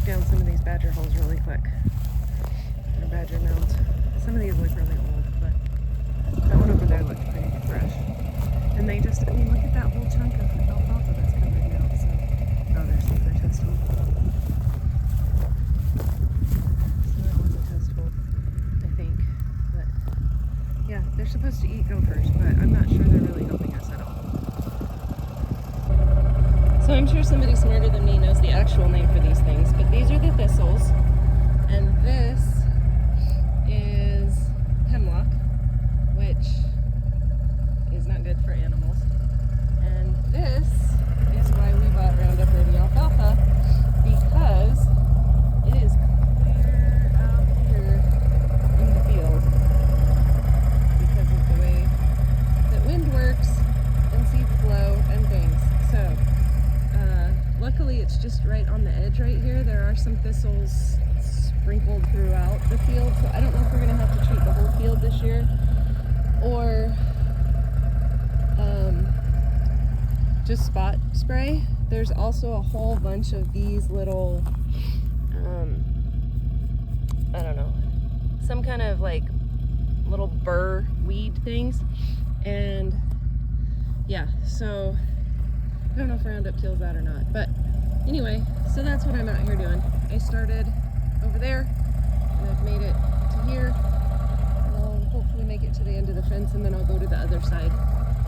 down some of these badger holes really quick. Or badger mounds. Some of these look really old, but that one over there looks pretty fresh. And they just, I mean, look at that whole chunk of alfalfa that's covered now. So, oh, there's another test hole. So that was a test hole, I think. But yeah, they're supposed to eat gophers, but I'm not sure they're really helping us at all. So I'm sure somebody smarter than me knows the actual name for these things, but these are the thistles, and this is hemlock, which is not good for animals. And this is why we bought Roundup Ready alfalfa, because it is clear out here in the field because of the way that wind works and seed flow and things. So luckily it's just right on the edge right here. There are some thistles sprinkled throughout the field, so I don't know if we're going to have to treat the whole field this year or just spot spray. There's also a whole bunch of these little I don't know, some kind of like little burr weed things, and yeah, so I don't know if Roundup kills that or not, but anyway, so that's what I'm out here doing. I started over there, and I've made it to here, and I'll hopefully make it to the end of the fence, and then I'll go to the other side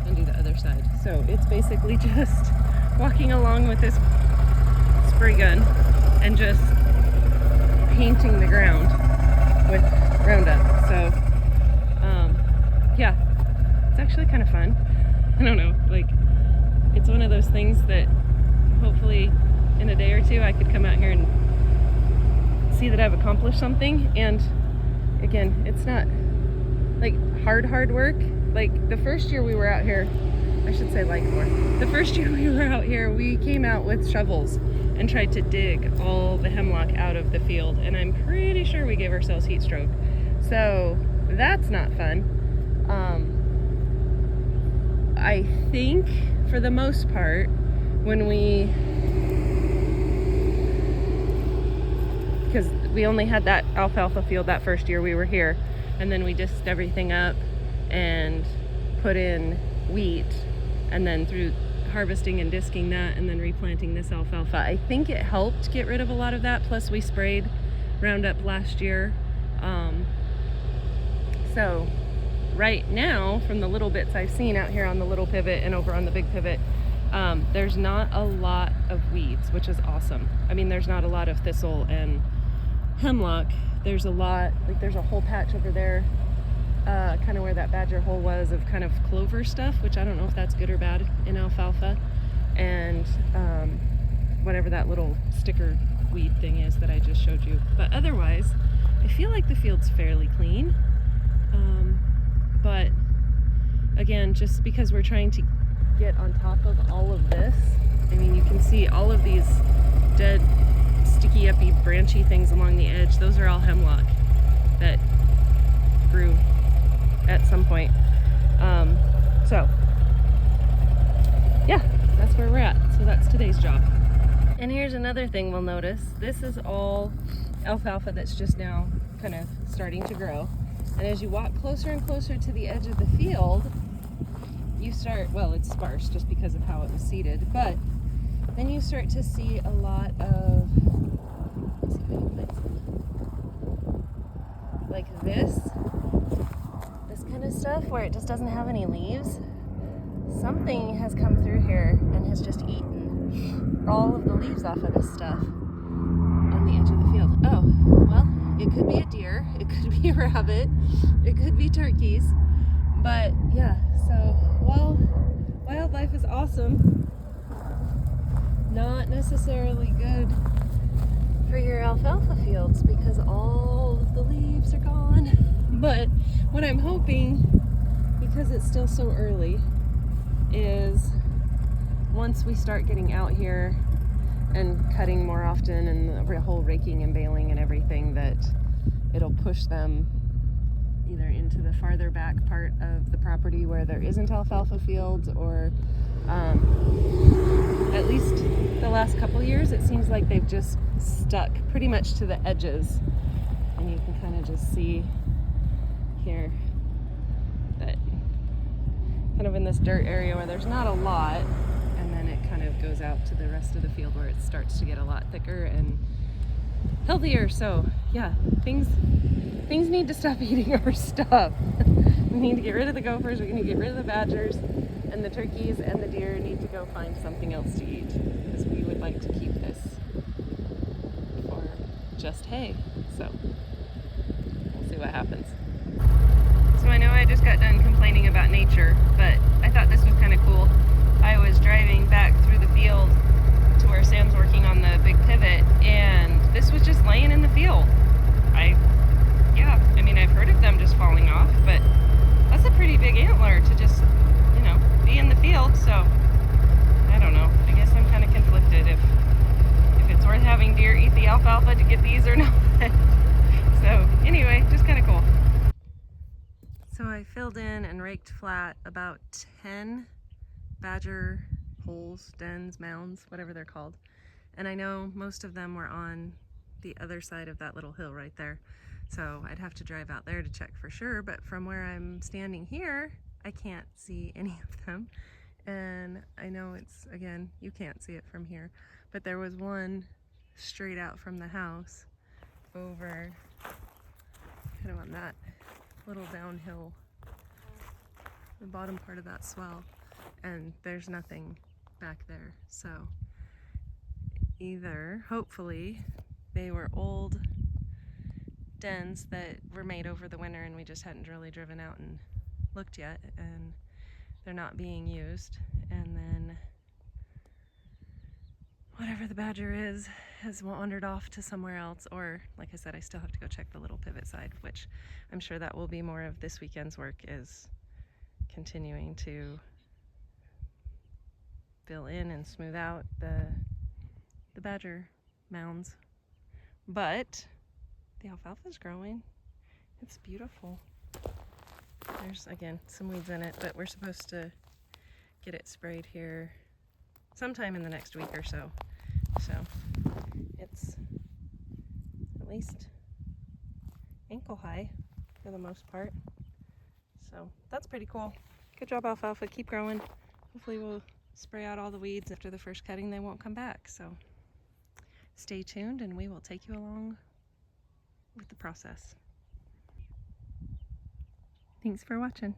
and do the other side. So it's basically just walking along with this spray gun and just painting the ground with Roundup. So yeah, it's actually kind of fun. I don't know, like, it's one of those things that hopefully in a day or two I could come out here and see that I've accomplished something. And again, it's not like hard work. Like the first year we were out here, I should say like more. The first year we were out here, we came out with shovels and tried to dig all the hemlock out of the field, and I'm pretty sure we gave ourselves heat stroke. So that's not fun. I think for the most part, because we only had that alfalfa field that first year we were here, and then we disked everything up and put in wheat, and then through harvesting and disking that and then replanting this alfalfa, I think it helped get rid of a lot of that. Plus we sprayed Roundup last year. So right now, from the little bits I've seen out here on the little pivot and over on the big pivot, there's not a lot of weeds, which is awesome. I mean, there's not a lot of thistle and hemlock. There's a lot, like there's a whole patch over there, kind of where that badger hole was, of kind of clover stuff, which I don't know if that's good or bad in alfalfa, and whatever that little sticker weed thing is that I just showed you. But otherwise, I feel like the field's fairly clean. But again, just because we're trying to get on top of all of this, I mean, you can see all of these dead, sticky, uppy, branchy things along the edge. Those are all hemlock that grew at some point. So yeah, that's where we're at. So that's today's job. And here's another thing we'll notice. This is all alfalfa that's just now kind of starting to grow. And as you walk closer and closer to the edge of the field, you start, well, it's sparse just because of how it was seeded, but then you start to see a lot of, let's see if I can find some, like this kind of stuff where it just doesn't have any leaves. Something has come through here and has just eaten all of the leaves off of this stuff on the edge of the field. Oh, well, it could be a deer, it could be a rabbit, it could be turkeys, but yeah, so while wildlife is awesome, not necessarily good for your alfalfa fields because all of the leaves are gone. But what I'm hoping, because it's still so early, is once we start getting out here and cutting more often and the whole raking and baling and everything, that it'll push them either into the farther back part of the property where there isn't alfalfa fields, or at least the last couple years it seems like they've just stuck pretty much to the edges. And you can kind of just see here that kind of in this dirt area where there's not a lot, and then it kind of goes out to the rest of the field where it starts to get a lot thicker and healthier. So yeah, things need to stop eating our stuff. We need to get rid of the gophers, we need to get rid of the badgers, and the turkeys and the deer need to go find something else to eat, because we would like to keep this for just hay. So we'll see what happens. So I know I just got done complaining about nature, but I thought this was kind of cool. I was driving back through the field to where Sam's working on the big pivot, and this was just laying in the field. I mean, I've heard of them just falling off, but that's a pretty big antler to just, you know, be in the field. So I don't know. I guess I'm kind of conflicted if it's worth having deer eat the alfalfa to get these or not. So anyway, just kind of cool. So I filled in and raked flat about 10 badger holes, dens, mounds, whatever they're called. And I know most of them were on the other side of that little hill right there. So I'd have to drive out there to check for sure, but from where I'm standing here, I can't see any of them. And I know it's, again, you can't see it from here, but there was one straight out from the house over kind of on that little downhill, the bottom part of that swell, and there's nothing back there. So either, hopefully, they were old dens that were made over the winter and we just hadn't really driven out and looked yet, and they're not being used, and then whatever the badger is has wandered off to somewhere else, or like I said, I still have to go check the little pivot side, which I'm sure that will be more of this weekend's work, is continuing to fill in and smooth out the badger mounds. But the alfalfa's growing. It's beautiful. There's, again, some weeds in it, but we're supposed to get it sprayed here sometime in the next week or so. So it's at least ankle high for the most part. So that's pretty cool. Good job, alfalfa. Keep growing. Hopefully we'll spray out all the weeds. After the first cutting, they won't come back. So stay tuned and we will take you along with the process. Thanks for watching.